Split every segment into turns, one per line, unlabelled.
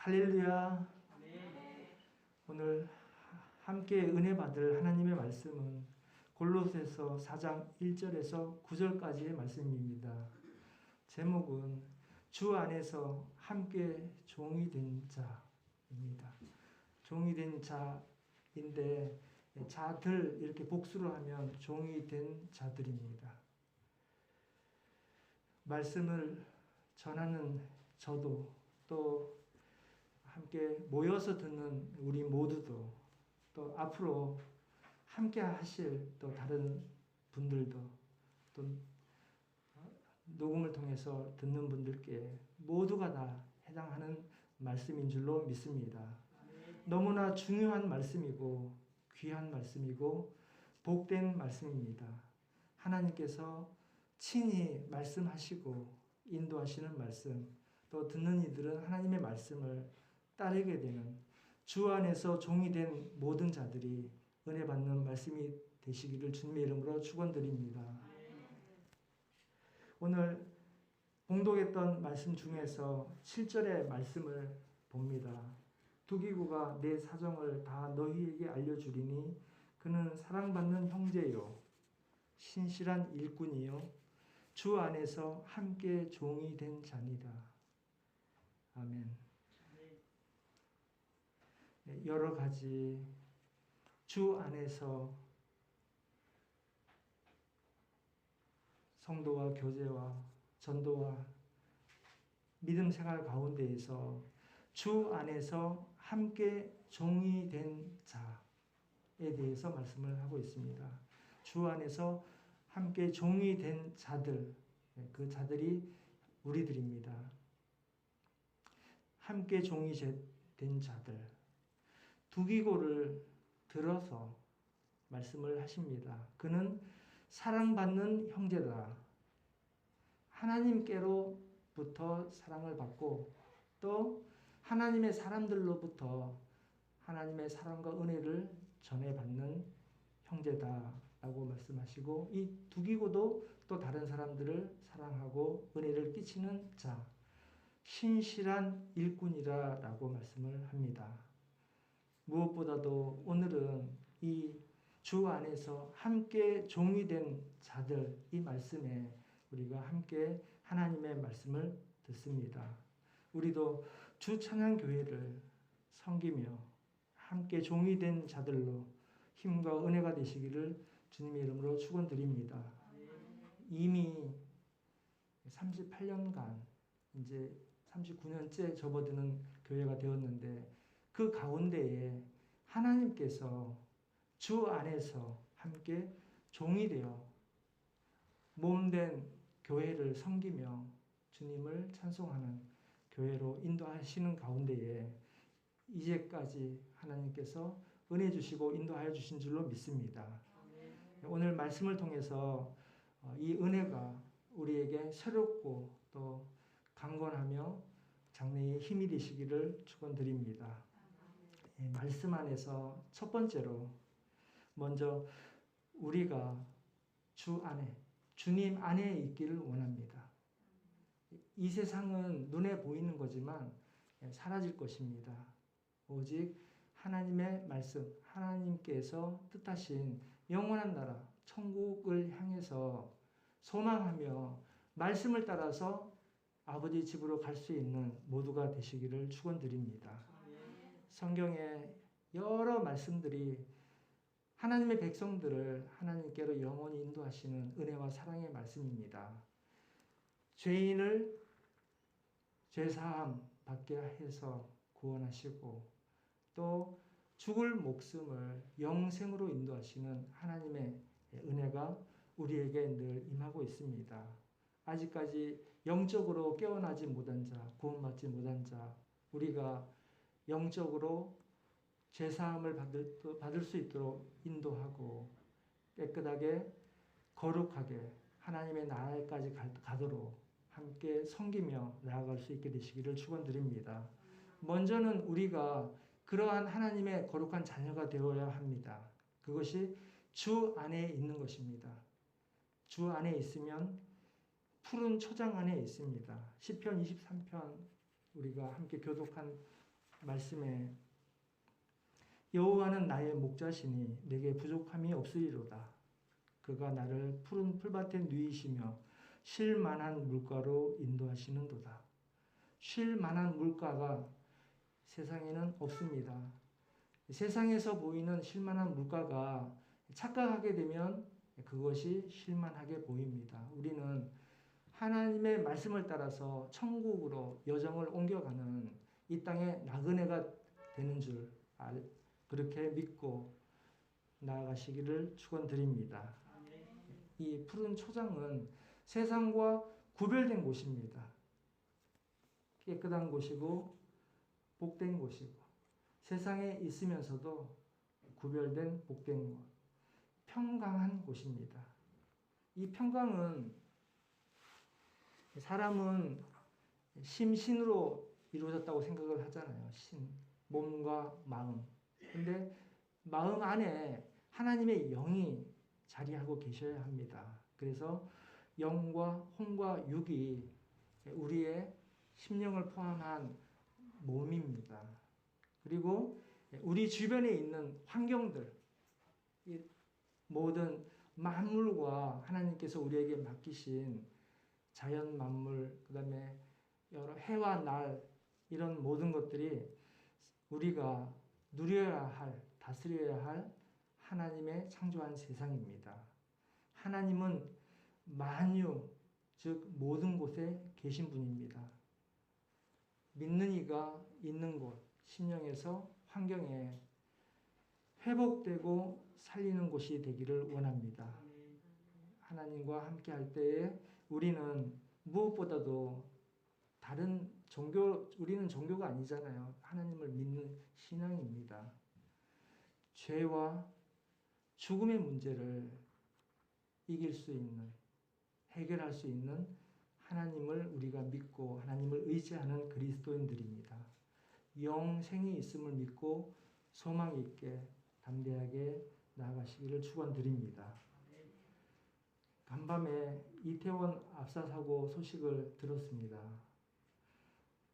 할렐루야. 오늘 함께 은혜 받을 하나님의 말씀은 골로새서 4장 1절에서 9절까지의 말씀입니다. 제목은 주 안에서 함께 종이 된 자입니다. 종이 된 자인데 자들 이렇게 복수로 하면 종이 된 자들입니다. 말씀을 전하는 저도 또 함께 모여서 듣는 우리 모두도 또 앞으로 함께 하실 또 다른 분들도 또 녹음을 통해서 듣는 분들께 모두가 다 해당하는 말씀인 줄로 믿습니다. 너무나 중요한 말씀이고 귀한 말씀이고 복된 말씀입니다. 하나님께서 친히 말씀하시고 인도하시는 말씀, 또 듣는 이들은 하나님의 말씀을 따르게 되는 주 안에서 종이 된 모든 자들이 은혜 받는 말씀이 되시기를 주님의 이름으로 축원드립니다. 오늘 봉독했던 말씀 중에서 7절의 말씀을 봅니다. 두기고가 내 사정을 다 너희에게 알려주리니 그는 사랑받는 형제요 신실한 일꾼이요 주 안에서 함께 종이 된 자니라. 아멘. 여러 가지 주 안에서 성도와 교제와 전도와 믿음 생활 가운데에서 주 안에서 함께 종이 된 자에 대해서 말씀을 하고 있습니다. 주 안에서 함께 종이 된 자들, 그 자들이 우리들입니다. 함께 종이 된 자들. 두기고를 들어서 말씀을 하십니다. 그는 사랑받는 형제다. 하나님께로부터 사랑을 받고 또 하나님의 사람들로부터 하나님의 사랑과 은혜를 전해받는 형제다라고 말씀하시고 이 두기고도 또 다른 사람들을 사랑하고 은혜를 끼치는 자, 신실한 일꾼이라고 말씀을 합니다. 무엇보다도 오늘은 이 주 안에서 함께 종이 된 자들 이 말씀에 우리가 함께 하나님의 말씀을 듣습니다. 우리도 주 찬양교회를 섬기며 함께 종이 된 자들로 힘과 은혜가 되시기를 주님의 이름으로 축원드립니다. 이미 38년간 이제 39년째 접어드는 교회가 되었는데 그 가운데에 하나님께서 주 안에서 함께 종이 되어 몸된 교회를 섬기며 주님을 찬송하는 교회로 인도하시는 가운데에 이제까지 하나님께서 은혜 주시고 인도하여 주신 줄로 믿습니다. 오늘 말씀을 통해서 이 은혜가 우리에게 새롭고 또 강건하며 장래의 힘이 되시기를 축원드립니다. 말씀 안에서 첫 번째로 먼저 우리가 주 안에 주님 안에 있기를 원합니다. 이 세상은 눈에 보이는 거지만 사라질 것입니다. 오직 하나님의 말씀, 하나님께서 뜻하신 영원한 나라, 천국을 향해서 소망하며 말씀을 따라서 아버지 집으로 갈 수 있는 모두가 되시기를 축원드립니다. 성경에 여러 말씀들이 하나님의 백성들을 하나님께로 영원히 인도하시는 은혜와 사랑의 말씀입니다. 죄인을 죄사함 받게 해서 구원하시고 또 죽을 목숨을 영생으로 인도하시는 하나님의 은혜가 우리에게 늘 임하고 있습니다. 아직까지 영적으로 깨어나지 못한 자, 구원받지 못한 자, 우리가 영적으로 죄사함을 받을 수 있도록 인도하고 깨끗하게 거룩하게 하나님의 나라에까지 가도록 함께 섬기며 나아갈 수 있게 되시기를 축원드립니다. 먼저는 우리가 그러한 하나님의 거룩한 자녀가 되어야 합니다. 그것이 주 안에 있는 것입니다. 주 안에 있으면 푸른 초장 안에 있습니다. 시편 23편 우리가 함께 교독한 말씀에 여호와는 나의 목자시니 내게 부족함이 없으리로다. 그가 나를 푸른 풀밭에 누이시며 쉴 만한 물가로 인도하시는도다. 쉴 만한 물가가 세상에는 없습니다. 세상에서 보이는 쉴 만한 물가가 착각하게 되면 그것이 쉴만하게 보입니다. 우리는 하나님의 말씀을 따라서 천국으로 여정을 옮겨가는 이 땅의 나그네가 되는 줄 그렇게 믿고 나아가시기를 축원드립니다. 이 푸른 초장은 세상과 구별된 곳입니다. 깨끗한 곳이고 복된 곳이고 세상에 있으면서도 구별된 복된 곳, 평강한 곳입니다. 이 평강은 사람은 심신으로 이루어졌다고 생각을 하잖아요. 몸과 마음. 근데 마음 안에 하나님의 영이 자리하고 계셔야 합니다. 그래서 영과 혼과 육이 우리의 심령을 포함한 몸입니다. 그리고 우리 주변에 있는 환경들, 모든 만물과 하나님께서 우리에게 맡기신 자연 만물, 그 다음에 여러 해와 날, 이런 모든 것들이 우리가 누려야 할, 다스려야 할 하나님의 창조한 세상입니다. 하나님은 만유, 즉 모든 곳에 계신 분입니다. 믿는 이가 있는 곳, 심령에서 환경에 회복되고 살리는 곳이 되기를 원합니다. 하나님과 함께 할 때에 우리는 무엇보다도 다른 우리는 종교가 아니잖아요. 하나님을 믿는 신앙입니다. 죄와 죽음의 문제를 이길 수 있는, 해결할 수 있는 하나님을 우리가 믿고 하나님을 의지하는 그리스도인들입니다. 영생이 있음을 믿고 소망 있게 담대하게 나아가시기를 축원드립니다. 간밤에 이태원 압사 사고 소식을 들었습니다.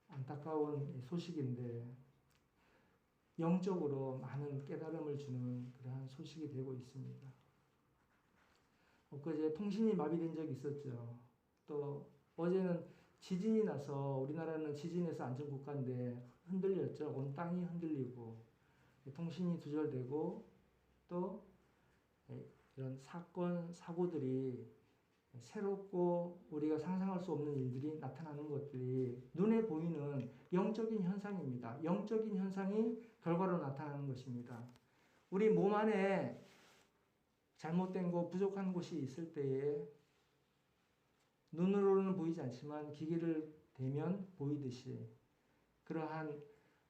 안타까운 소식인데 영적으로 많은 깨달음을 주는 그러한 소식이 되고 있습니다. 엊그제 통신이 마비된 적이 있었죠. 또 어제는 지진이 나서 우리나라는 지진에서 안전국가인데 흔들렸죠. 온 땅이 흔들리고 통신이 두절되고 또 이런 사건, 사고들이 새롭고 우리가 상상할 수 없는 일들이 나타나는 것들이 눈에 보이는 영적인 현상입니다. 영적인 현상이 결과로 나타나는 것입니다. 우리 몸 안에 잘못된 거, 부족한 곳이 있을 때에 눈으로는 보이지 않지만 기계를 대면 보이듯이 그러한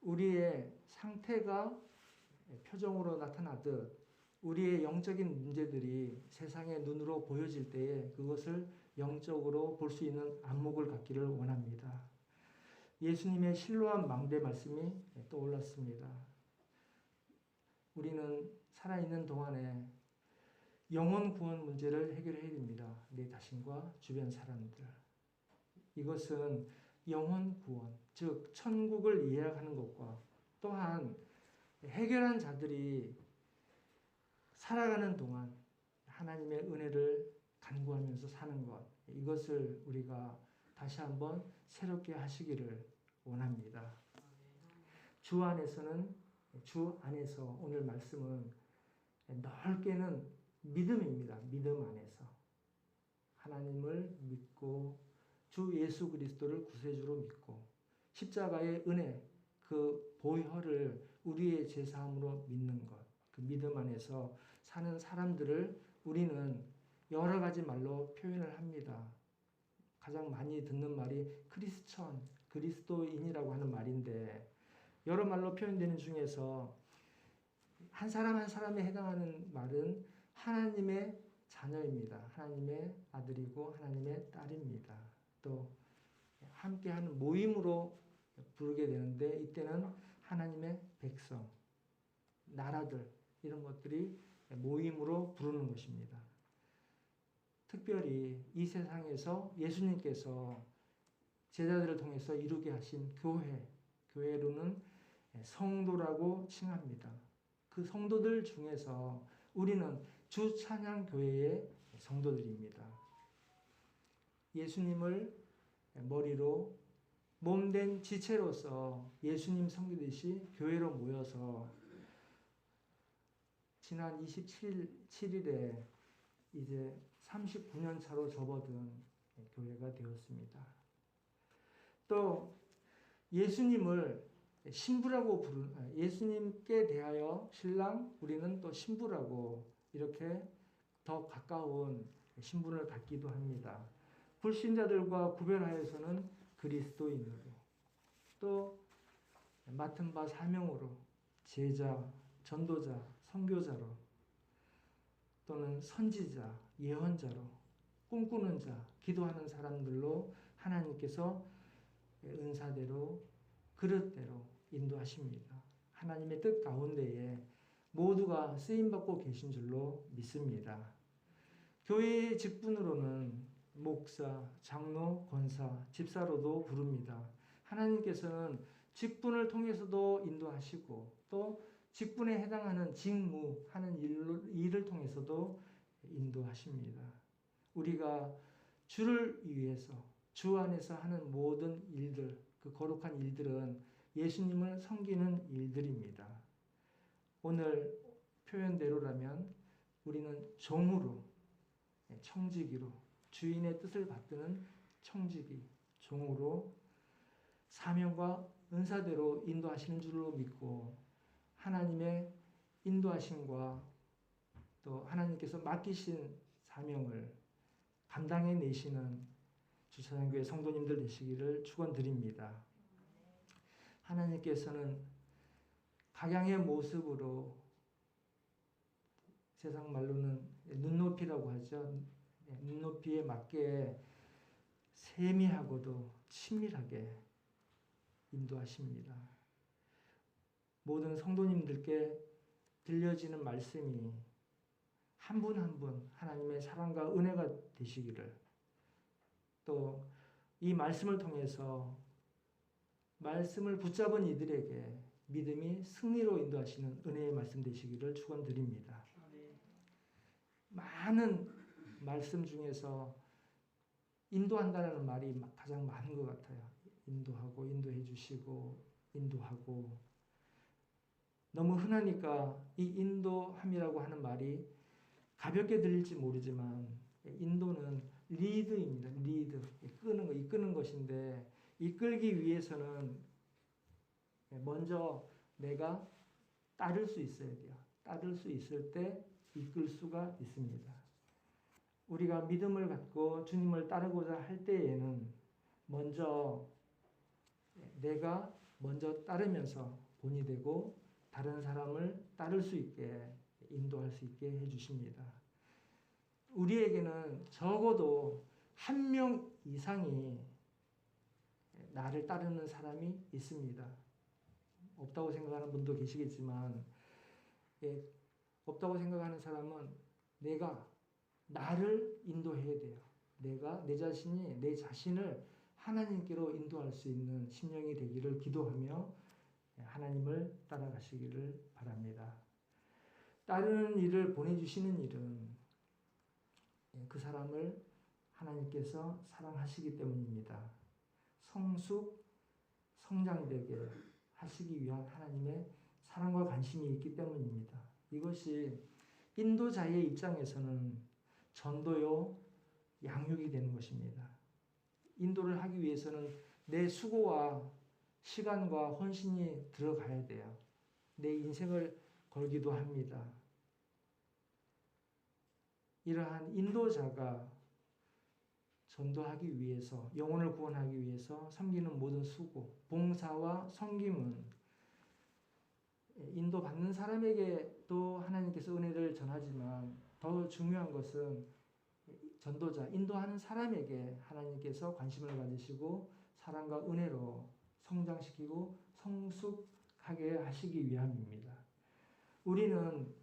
우리의 상태가 표정으로 나타나듯 우리의 영적인 문제들이 세상의 눈으로 보여질 때에 그것을 영적으로 볼 수 있는 안목을 갖기를 원합니다. 예수님의 실로암 망대 말씀이 떠올랐습니다. 우리는 살아있는 동안에 영혼 구원 문제를 해결해야 됩니다. 내 자신과 주변 사람들. 이것은 영혼 구원, 즉 천국을 예약하는 것과 또한 해결한 자들이 살아가는 동안 하나님의 은혜를 간구하면서 사는 것, 이것을 우리가 다시 한번 새롭게 하시기를 원합니다. 주 안에서 오늘 말씀은 넓게는 믿음입니다. 믿음 안에서 하나님을 믿고 주 예수 그리스도를 구세주로 믿고 십자가의 은혜, 그 보혈을 우리의 제사함으로 믿는 것, 그 믿음 안에서 사는 사람들을 우리는 여러 가지 말로 표현을 합니다. 가장 많이 듣는 말이 크리스천, 그리스도인이라고 하는 말인데 여러 말로 표현되는 중에서 한 사람 한 사람에 해당하는 말은 하나님의 자녀입니다. 하나님의 아들이고 하나님의 딸입니다. 또 함께하는 모임으로 부르게 되는데 이때는 하나님의 백성, 나라들 이런 것들이 모임으로 부르는 것입니다. 특별히 이 세상에서 예수님께서 제자들을 통해서 이루게 하신 교회로는 성도라고 칭합니다. 그 성도들 중에서 우리는 주찬양교회의 성도들입니다. 예수님을 머리로 몸된 지체로서 예수님 섬기듯이 교회로 모여서 지난 27일에 이제 39년 차로 접어든 교회가 되었습니다. 또 예수님을 신부라고 예수님께 대하여 신랑, 우리는 또 신부라고 이렇게 더 가까운 신분을 갖기도 합니다. 불신자들과 구별하여서는 그리스도인으로, 또 맡은 바 사명으로 제자, 전도자, 선교자로, 또는 선지자, 예언자로, 꿈꾸는 자, 기도하는 사람들로 하나님께서 은사대로 그릇대로 인도하십니다. 하나님의 뜻 가운데에 모두가 쓰임받고 계신 줄로 믿습니다. 교회의 직분으로는 목사, 장로, 권사, 집사로도 부릅니다. 하나님께서는 직분을 통해서도 인도하시고 또 직분에 해당하는 직무하는 일을 통해서도 인도하십니다. 우리가 주를 위해서 주 안에서 하는 모든 일들, 그 거룩한 일들은 예수님을 섬기는 일들입니다. 오늘 표현대로라면 우리는 종으로, 청지기로, 주인의 뜻을 받드는 청지기, 종으로 사명과 은사대로 인도하시는 줄로 믿고 하나님의 인도하심과 또 하나님께서 맡기신 사명을 감당해 내시는 주찬양교회 성도님들 되시기를 축원드립니다. 하나님께서는 각양의 모습으로, 세상 말로는 눈높이라고 하죠. 눈높이에 맞게 세미하고도 친밀하게 인도하십니다. 모든 성도님들께 들려지는 말씀이 한 분 한 분 하나님의 사랑과 은혜가 되시기를, 또 이 말씀을 통해서 말씀을 붙잡은 이들에게 믿음이 승리로 인도하시는 은혜의 말씀 되시기를 축원드립니다. 많은 말씀 중에서 인도한다는 말이 가장 많은 것 같아요. 인도하고 인도해 주시고 인도하고, 너무 흔하니까 이 인도함이라고 하는 말이 가볍게 들릴지 모르지만 인도는 리드입니다. 리드, 이끄는 것인데, 이끌기 위해서는 먼저 내가 따를 수 있어야 돼요. 따를 수 있을 때 이끌 수가 있습니다. 우리가 믿음을 갖고 주님을 따르고자 할 때에는 먼저 내가 먼저 따르면서 본이 되고 다른 사람을 따를 수 있게 인도할 수 있게 해주십니다. 우리에게는 적어도 한 명 이상이 나를 따르는 사람이 있습니다. 없다고 생각하는 분도 계시겠지만, 없다고 생각하는 사람은 내가 나를 인도해야 돼요. 내가 내 자신을 하나님께로 인도할 수 있는 심령이 되기를 기도하며 하나님을 따라가시기를 바랍니다. 따르는 일을 보내주시는 일은 그 사람을 하나님께서 사랑하시기 때문입니다. 성장되게 하시기 위한 하나님의 사랑과 관심이 있기 때문입니다. 이것이 인도자의 입장에서는 전도요, 양육이 되는 것입니다. 인도를 하기 위해서는 내 수고와 시간과 헌신이 들어가야 돼요. 내 인생을 걸기도 합니다. 이러한 인도자가 전도하기 위해서, 영혼을 구원하기 위해서 섬기는 모든 수고, 봉사와 섬김은 인도받는 사람에게 또 하나님께서 은혜를 전하지만 더 중요한 것은 전도자, 인도하는 사람에게 하나님께서 관심을 가지시고 사랑과 은혜로 성장시키고 성숙하게 하시기 위함입니다. 우리는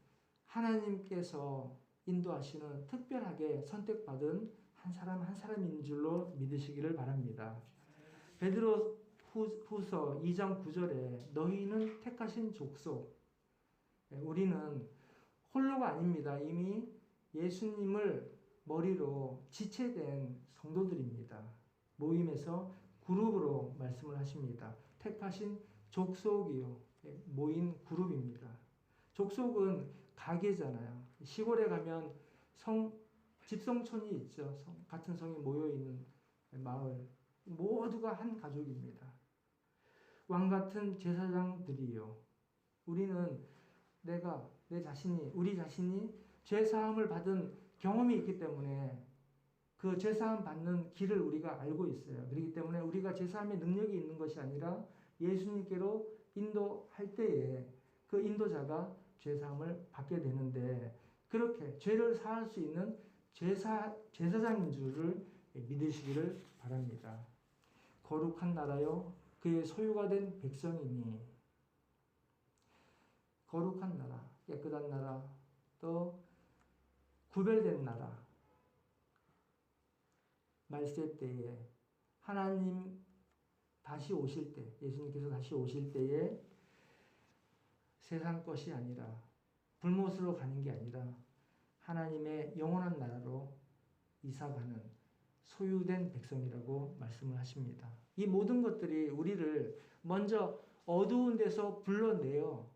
하나님께서 인도하시는 특별하게 선택받은 한 사람 한 사람인 줄로 믿으시기를 바랍니다. 베드로 후서 2장 9절에 너희는 택하신 족속. 우리는 홀로가 아닙니다. 이미 예수님을 머리로 지체된 성도들입니다. 모임에서 그룹으로 말씀을 하십니다. 택하신 족속이요. 모인 그룹입니다. 족속은 가게잖아요. 시골에 가면 집성촌이 있죠. 같은 성이 모여있는 마을. 모두가 한 가족입니다. 왕 같은 제사장들이요. 우리는 우리 자신이 죄사함을 받은 경험이 있기 때문에 그 죄사함 받는 길을 우리가 알고 있어요. 그렇기 때문에 우리가 죄사함의 능력이 있는 것이 아니라 예수님께로 인도할 때에 그 인도자가 죄사함을 받게 되는데 그렇게 죄를 사할 수 있는 제사장인 줄을 믿으시기를 바랍니다. 거룩한 나라요 그의 소유가 된 백성이니 거룩한 나라, 깨끗한 나라, 또 구별된 나라 말세 때에 하나님 다시 오실 때 예수님께서 다시 오실 때에 세상 것이 아니라 불못으로 가는 게 아니라 하나님의 영원한 나라로 이사가는 소유된 백성이라고 말씀을 하십니다. 이 모든 것들이 우리를 먼저 어두운 데서 불러내어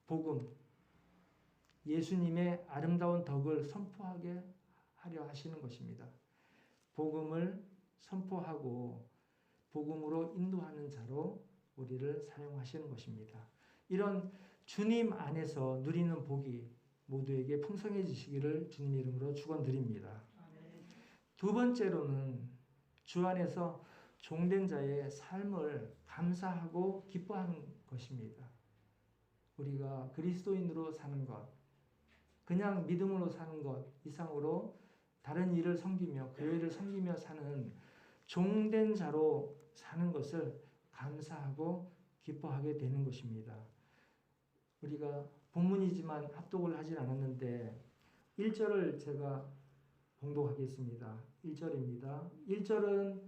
복음, 예수님의 아름다운 덕을 선포하게 하려 하시는 것입니다. 복음을 선포하고 복음으로 인도하는 자로 우리를 사용하시는 것입니다. 이런 주님 안에서 누리는 복이 모두에게 풍성해지시기를 주님 이름으로 축원드립니다. 두 번째로는 주 안에서 종된 자의 삶을 감사하고 기뻐하는 것입니다. 우리가 그리스도인으로 사는 것, 그냥 믿음으로 사는 것 이상으로 다른 일을 섬기며 교회를 섬기며 사는 종된 자로 사는 것을 감사하고 기뻐하게 되는 것입니다. 우리가 본문이지만 합독을 하진 않았는데 1절을 제가 봉독하겠습니다. 1절입니다. 1절은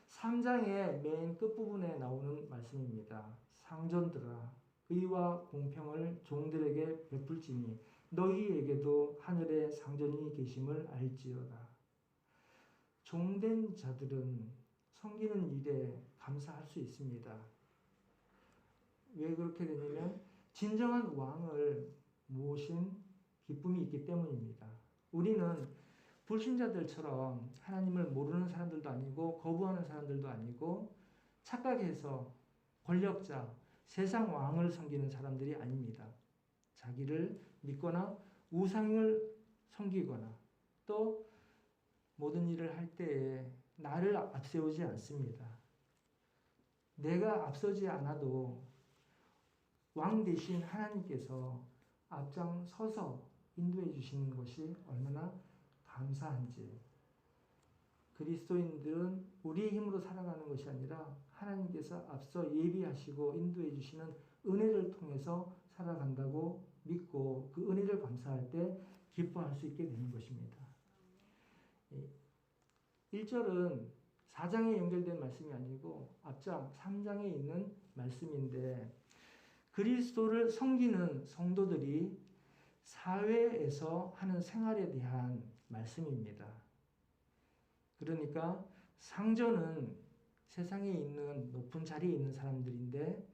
3장의 맨 끝부분에 나오는 말씀입니다. 상전들아 의와 공평을 종들에게 베풀지니 너희에게도 하늘에 상전이 계심을 알지어다. 종된 자들은 섬기는 일에 감사할 수 있습니다. 왜 그렇게 되냐면 진정한 왕을 모신 기쁨이 있기 때문입니다. 우리는 불신자들처럼 하나님을 모르는 사람들도 아니고 거부하는 사람들도 아니고 착각해서 권력자, 세상 왕을 섬기는 사람들이 아닙니다. 자기를 믿거나 우상을 섬기거나 또 모든 일을 할 때에 나를 앞세우지 않습니다. 내가 앞서지 않아도 왕 대신 하나님께서 앞장서서 인도해 주시는 것이 얼마나 감사한지. 그리스도인들은 우리의 힘으로 살아가는 것이 아니라 하나님께서 앞서 예비하시고 인도해 주시는 은혜를 통해서 살아간다고 믿고 그 은혜를 감사할 때 기뻐할 수 있게 되는 것입니다. 1절은 4장에 연결된 말씀이 아니고 앞장 3장에 있는 말씀인데 그리스도를 섬기는 성도들이 사회에서 하는 생활에 대한 말씀입니다. 그러니까 상전은 세상에 있는 높은 자리에 있는 사람들인데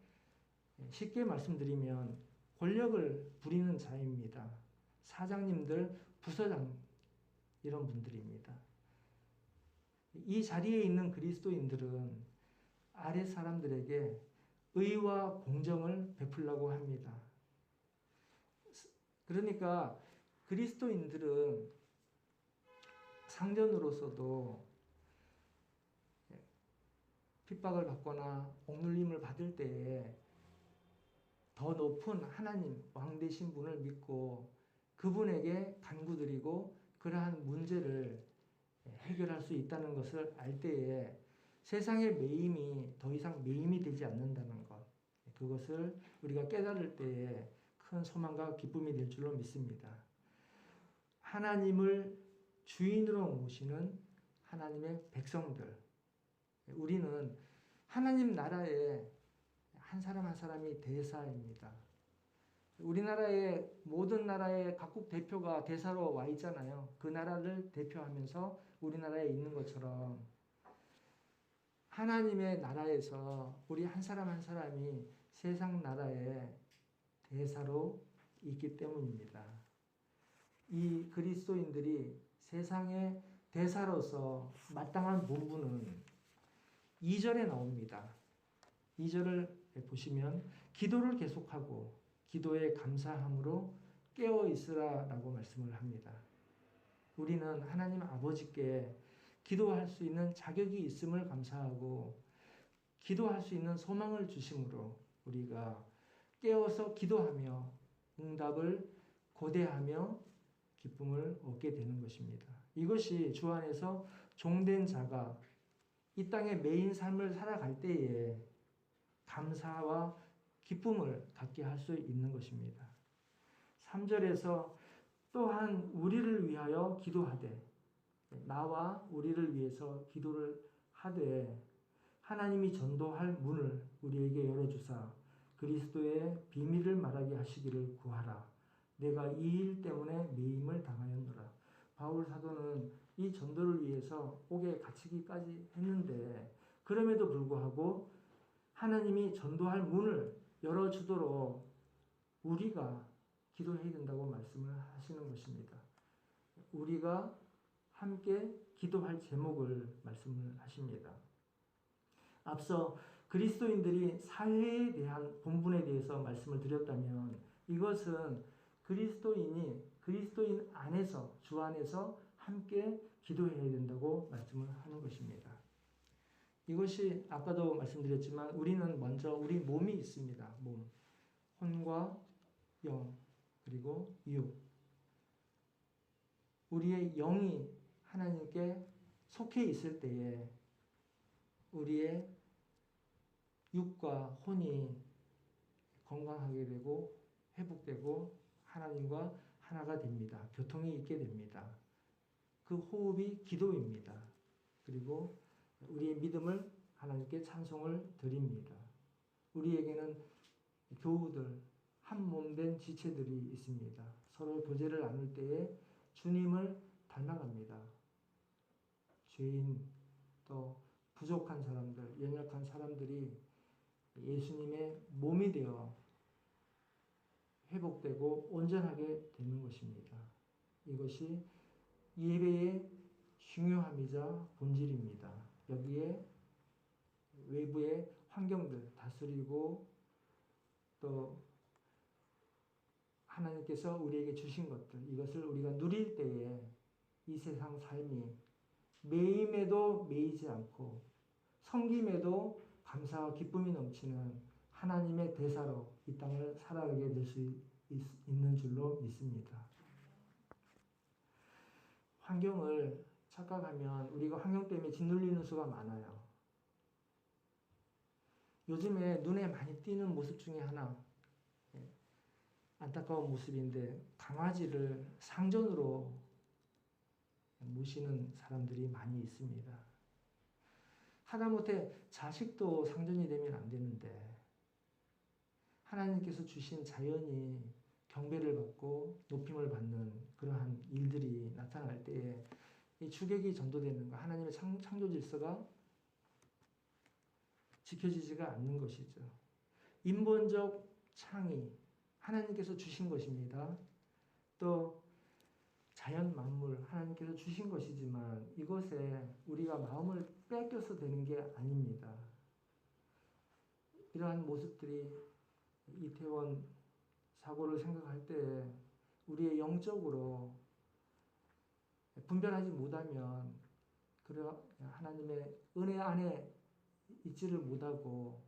쉽게 말씀드리면 권력을 부리는 자입니다. 사장님들, 부서장 이런 분들입니다. 이 자리에 있는 그리스도인들은 아래 사람들에게 의와 공정을 베풀려고 합니다. 그러니까 그리스도인들은 상전으로서도 핍박을 받거나 억눌림을 받을 때에 더 높은 하나님, 왕 되신 분을 믿고 그분에게 간구드리고 그러한 문제를 해결할 수 있다는 것을 알 때에 세상의 매임이 더 이상 매임이 되지 않는다는 것, 그것을 우리가 깨달을 때에 큰 소망과 기쁨이 될 줄로 믿습니다. 하나님을 주인으로 모시는 하나님의 백성들, 우리는 하나님 나라에 한 사람 한 사람이 대사입니다. 우리나라의 모든 나라의 각국 대표가 대사로 와 있잖아요. 그 나라를 대표하면서 우리나라에 있는 것처럼 하나님의 나라에서 우리 한 사람 한 사람이 세상 나라의 대사로 있기 때문입니다. 이 그리스도인들이 세상의 대사로서 마땅한 본분은 2절에 나옵니다. 2절을 보시면 기도를 계속하고 기도에 감사함으로 깨어 있으라라고 말씀을 합니다. 우리는 하나님 아버지께 기도할 수 있는 자격이 있음을 감사하고 기도할 수 있는 소망을 주심으로 우리가 깨어서 기도하며 응답을 고대하며 기쁨을 얻게 되는 것입니다. 이것이 주 안에서 종된 자가 이 땅의 매인 삶을 살아갈 때에 감사와 기쁨을 갖게 할 수 있는 것입니다. 3절에서 또한 우리를 위하여 기도하되 나와 우리를 위해서 기도를 하되 하나님이 전도할 문을 우리에게 열어주사 그리스도의 비밀을 말하게 하시기를 구하라. 내가 이 일 때문에 매임을 당하였노라. 바울 사도는 이 전도를 위해서 옥에 갇히기까지 했는데 그럼에도 불구하고 하나님이 전도할 문을 열어주도록 우리가 기도해야 된다고 말씀을 하시는 것입니다. 우리가 함께 기도할 제목을 말씀을 하십니다. 앞서 그리스도인들이 사회에 대한 본분에 대해서 말씀을 드렸다면 이것은 그리스도인 안에서 주 안에서 함께 기도해야 된다고 말씀을 하는 것입니다. 이것이 아까도 말씀드렸지만 우리는 먼저 우리 몸이 있습니다. 몸, 혼과 영, 그리고 육. 우리의 영이 하나님께 속해 있을 때에 우리의 육과 혼이 건강하게 되고 회복되고 하나님과 하나가 됩니다. 교통이 있게 됩니다. 그 호흡이 기도입니다. 그리고 우리의 믿음을 하나님께 찬송을 드립니다. 우리에게는 교우들, 한 몸된 지체들이 있습니다. 서로 교제를 나눌 때에 주님을 닮아갑니다. 죄인, 또 부족한 사람들, 연약한 사람들이 예수님의 몸이 되어 회복되고 온전하게 되는 것입니다. 이것이 예배의 중요함이자 본질입니다. 여기에 외부의 환경들 다스리고 또 하나님께서 우리에게 주신 것들 이것을 우리가 누릴 때에 이 세상 삶이 매임에도 매이지 않고 섬김에도 감사와 기쁨이 넘치는 하나님의 대사로 이 땅을 살아가게 될 수 있는 줄로 믿습니다. 환경을 착각하면 우리가 환경 때문에 짓눌리는 수가 많아요. 요즘에 눈에 많이 띄는 모습 중에 하나 안타까운 모습인데 강아지를 상전으로 모시는 사람들이 많이 있습니다. 하다못해 자식도 상전이 되면 안 되는데 하나님께서 주신 자연이 경배를 받고 높임을 받는 그러한 일들이 나타날 때에 이 주객이 전도되는 것, 하나님의 창조 질서가 지켜지지가 않는 것이죠. 인본적 창의, 하나님께서 주신 것입니다. 또 자연 만물, 하나님께서 주신 것이지만 이것에 우리가 마음을 뺏겨서 되는 게 아닙니다. 이러한 모습들이 이태원 사고를 생각할 때 우리의 영적으로 분별하지 못하면 하나님의 은혜 안에 있지를 못하고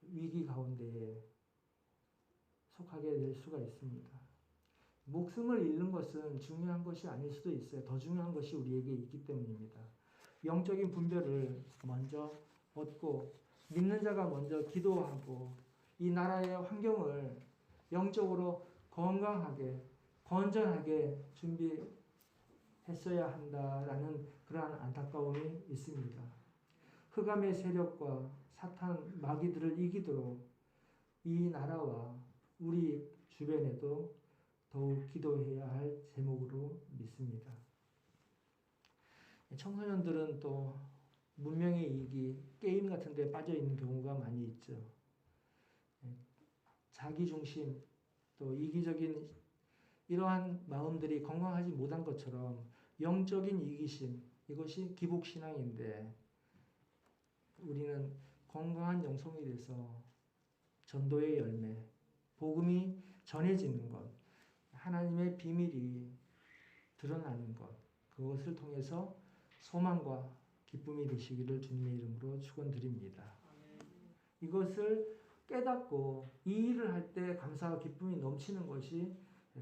위기 가운데 속하게 될 수가 있습니다. 목숨을 잃는 것은 중요한 것이 아닐 수도 있어요. 더 중요한 것이 우리에게 있기 때문입니다. 영적인 분별을 먼저 얻고 믿는 자가 먼저 기도하고 이 나라의 환경을 영적으로 건강하게 건전하게 준비했어야 한다라는 그러한 안타까움이 있습니다. 흑암의 세력과 사탄 마귀들을 이기도록 이 나라와 우리 주변에도 더욱 기도해야 할 제목으로 믿습니다. 청소년들은 또 문명의 이익이 게임 같은 데 빠져 있는 경우가 많이 있죠. 자기 중심, 또 이기적인 이러한 마음들이 건강하지 못한 것처럼 영적인 이기심, 이것이 기복신앙인데 우리는 건강한 영성이 돼서 전도의 열매, 복음이 전해지는 것, 하나님의 비밀이 드러나는 것, 그것을 통해서 소망과 기쁨이 되시기를 주님의 이름으로 축원드립니다. 이것을 깨닫고 이 일을 할 때 감사와 기쁨이 넘치는 것이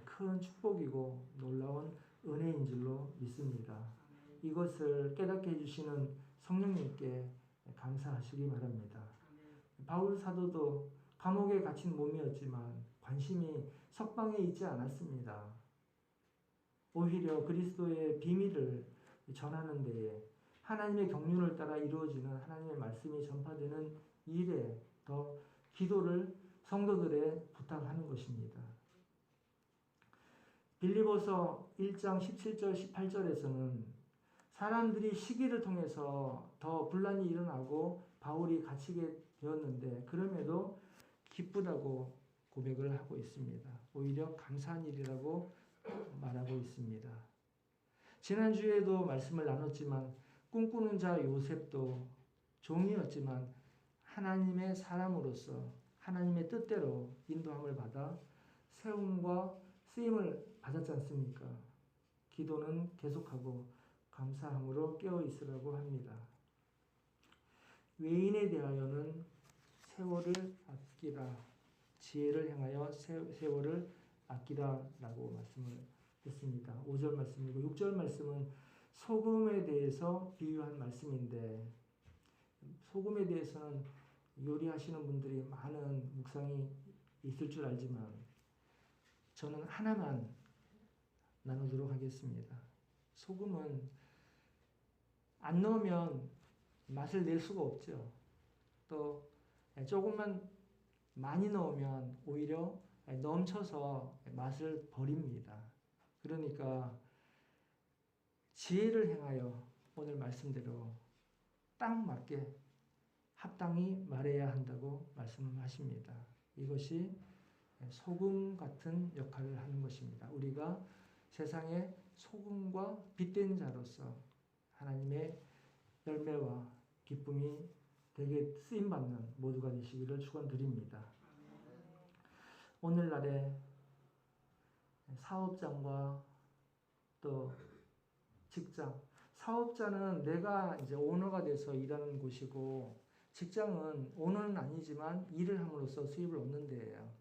큰 축복이고 놀라운 은혜인 줄로 믿습니다. 이것을 깨닫게 해주시는 성령님께 감사하시기 바랍니다. 바울 사도도 감옥에 갇힌 몸이었지만 관심이 석방에 있지 않았습니다. 오히려 그리스도의 비밀을 전하는 데에 하나님의 경륜을 따라 이루어지는 하나님의 말씀이 전파되는 일에 더 기도를 성도들에 부탁하는 것입니다. 빌립보서 1장 17절 18절에서는 사람들이 시기를 통해서 더 분란이 일어나고 바울이 갇히게 되었는데 그럼에도 기쁘다고 고백을 하고 있습니다. 오히려 감사한 일이라고 말하고 있습니다. 지난주에도 말씀을 나눴지만 꿈꾸는 자 요셉도 종이었지만 하나님의 사람으로서 하나님의 뜻대로 인도함을 받아 세움과 쓰임을 받았지 않습니까? 기도는 계속하고 감사함으로 깨어 있으라고 합니다. 외인에 대하여는 세월을 아끼라, 지혜를 행하여 세월을 아끼라라고 말씀을 했습니다. 5절 말씀이고 6절 말씀은 소금에 대해서 비유한 말씀인데 소금에 대해서는 요리하시는 분들이 많은 묵상이 있을 줄 알지만 저는 하나만 나누도록 하겠습니다. 소금은 안 넣으면 맛을 낼 수가 없죠. 또 조금만 많이 넣으면 오히려 넘쳐서 맛을 버립니다. 그러니까 지혜를 행하여 오늘 말씀대로 딱 맞게 합당히 말해야 한다고 말씀하십니다. 이것이 소금 같은 역할을 하는 것입니다. 우리가 세상의 소금과 빛된 자로서 하나님의 열매와 기쁨이 되게 쓰임받는 모두가 되시기를 축원드립니다. 오늘날의 사업장과 또 직장, 사업자는 내가 이제 오너가 돼서 일하는 곳이고 직장은 오너는 아니지만 일을 함으로써 수입을 얻는 데예요.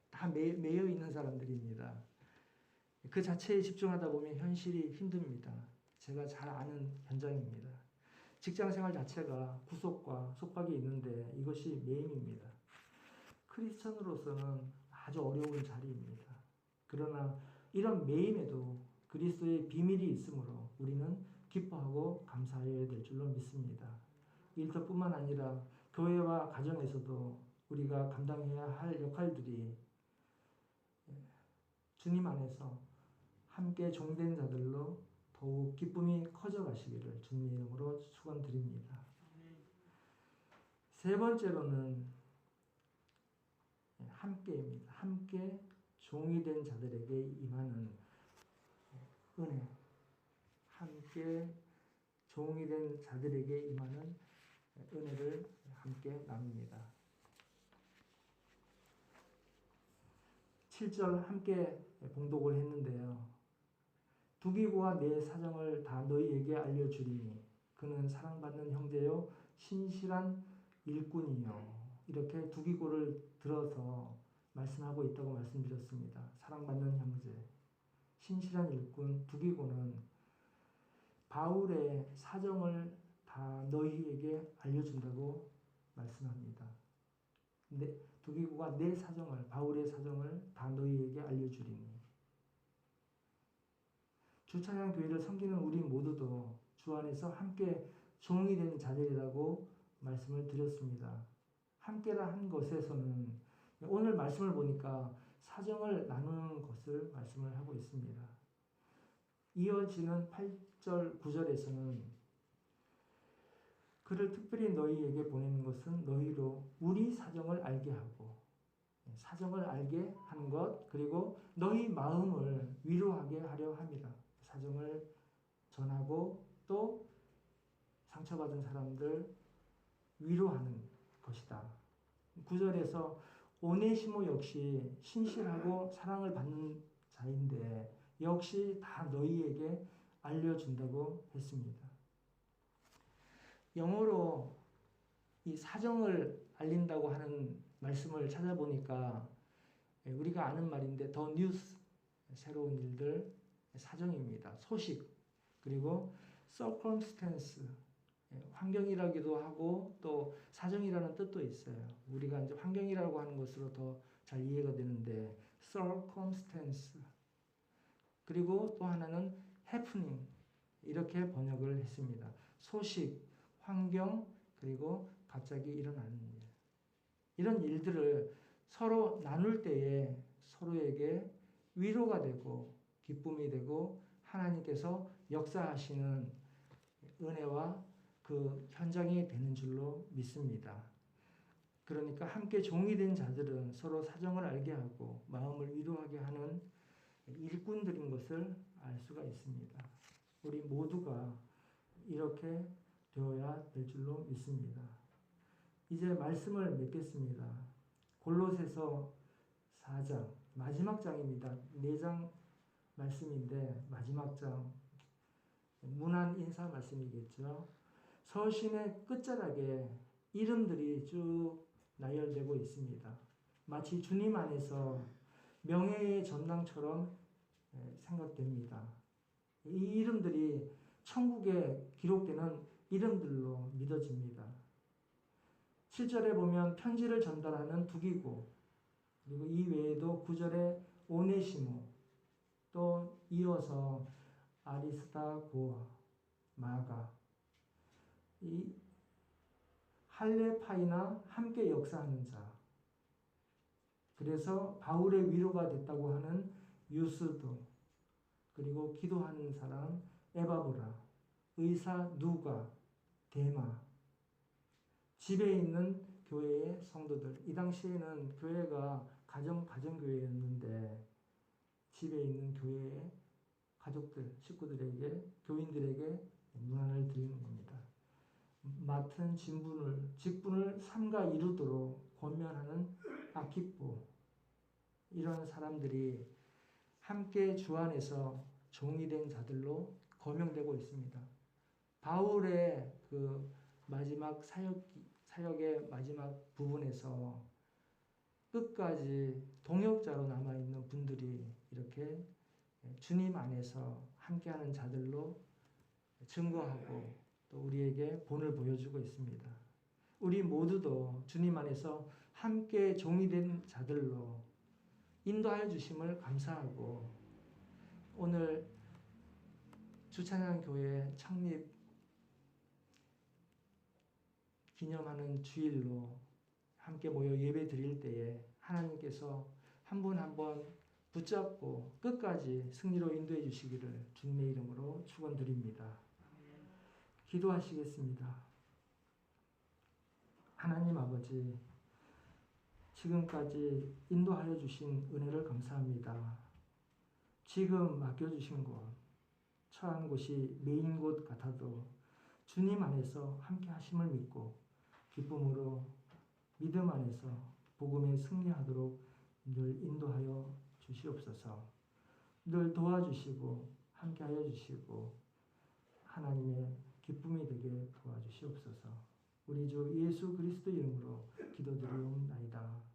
다 매여 있는 사람들입니다. 그 자체에 집중하다 보면 현실이 힘듭니다. 제가 잘 아는 현장입니다. 직장 생활 자체가 구속과 속박이 있는데 이것이 매임입니다. 크리스천으로서는 아주 어려운 자리입니다. 그러나 이런 매임에도 그리스도의 비밀이 있으므로 우리는 기뻐하고 감사해야 될 줄로 믿습니다. 일터뿐만 아니라 교회와 가정에서도 우리가 감당해야 할 역할들이 주님 안에서 함께 종된 자들로 더욱 기쁨이 커져 가시기를 주님의 이름으로 축원드립니다. 세 번째로는 함께입니다. 함께 종이 된 자들에게 임하는 은혜. 함께 종이 된 자들에게 임하는 은혜를 함께 나눕니다. 7절 함께 봉독을 했는데요. 두기고와 내 사정을 다 너희에게 알려주리니 그는 사랑받는 형제요 신실한 일꾼이요. 이렇게 두기고를 들어서 말씀하고 있다고 말씀드렸습니다. 사랑받는 형제, 신실한 일꾼 두기고는 바울의 사정을 다 너희에게 알려준다고 말씀합니다. 두기고가 내 사정을, 바울의 사정을 다 너희에게 알려주리니. 주차장 교회를 섬기는 우리 모두도 주 안에서 함께 종이 된 자들이라고 말씀을 드렸습니다. 함께라 한 것에서는 오늘 말씀을 보니까 사정을 나누는 것을 말씀을 하고 있습니다. 이어지는 8절, 9절에서는 그를 특별히 너희에게 보내는 것은 너희로 우리 사정을 알게 하고 사정을 알게 하는 것 그리고 너희 마음을 위로하게 하려 합니다. 사정을 전하고 또 상처받은 사람들 위로하는 것이다. 9절에서 오네시모 역시 신실하고 사랑을 받는 자인데 역시 다 너희에게 알려준다고 했습니다. 영어로 이 사정을 알린다고 하는 말씀을 찾아보니까 우리가 아는 말인데 더 뉴스, 새로운 일들, 사정입니다. 소식, 그리고 circumstance, 환경이라기도 하고 또 사정이라는 뜻도 있어요. 우리가 이제 환경이라고 하는 것으로 더 잘 이해가 되는데 circumstance, 그리고 또 하나는 happening, 이렇게 번역을 했습니다. 소식, 환경, 그리고 갑자기 일어나는 일. 이런 일들을 서로 나눌 때에 서로에게 위로가 되고 기쁨이 되고 하나님께서 역사하시는 은혜와 그 현장이 되는 줄로 믿습니다. 그러니까 함께 종이 된 자들은 서로 사정을 알게 하고 마음을 위로하게 하는 일꾼들인 것을 알 수가 있습니다. 우리 모두가 이렇게 되어야 될 줄로 믿습니다. 이제 말씀을 맺겠습니다. 골로새서 4장, 마지막 장입니다. 4장 말씀인데 마지막 장, 문안 인사 말씀이겠죠. 서신의 끝자락에 이름들이 쭉 나열되고 있습니다. 마치 주님 안에서 명예의 전당처럼 생각됩니다. 이 이름들이 천국에 기록되는 이름들로 믿어집니다. 7절에 보면 편지를 전달하는 두기고, 그리고 이 외에도 9절에 오네시모, 또 이어서 아리스다고아, 마가, 이 할레파이나 함께 역사하는 자, 그래서 바울의 위로가 됐다고 하는 유스도, 그리고 기도하는 사람 에바브라, 의사 누가, 데마, 집에 있는 교회의 성도들. 이 당시에는 교회가 가정교회였는데 집에 있는 교회의 가족들, 식구들에게, 교인들에게 문안을 드리는 겁니다. 맡은 직분을 삼가 이루도록 권면하는 아키포, 이런 사람들이 함께 주 안에서 종이 된 자들로 거명되고 있습니다. 바울의 그 마지막 사역의 마지막 부분에서 끝까지 동역자로 남아있는 분들이 이렇게 주님 안에서 함께하는 자들로 증거하고 또 우리에게 본을 보여주고 있습니다. 우리 모두도 주님 안에서 함께 종이 된 자들로 인도하여 주심을 감사하고 오늘 주찬양교회 창립 기념하는 주일로 함께 모여 예배 드릴 때에 하나님께서 한 분 한 분 붙잡고 끝까지 승리로 인도해 주시기를 주님의 이름으로 축원드립니다. 기도하시겠습니다. 하나님 아버지, 지금까지 인도하여 주신 은혜를 감사합니다. 지금 맡겨주신 곳, 처한 곳이 메인 곳 같아도 주님 안에서 함께 하심을 믿고 기쁨으로 믿음 안에서 복음에 승리하도록 늘 인도하여 주시옵소서. 늘 도와주시고 함께하여 주시고 하나님의 기쁨이 되게 도와주시옵소서. 우리 주 예수 그리스도 이름으로 기도드리옵나이다.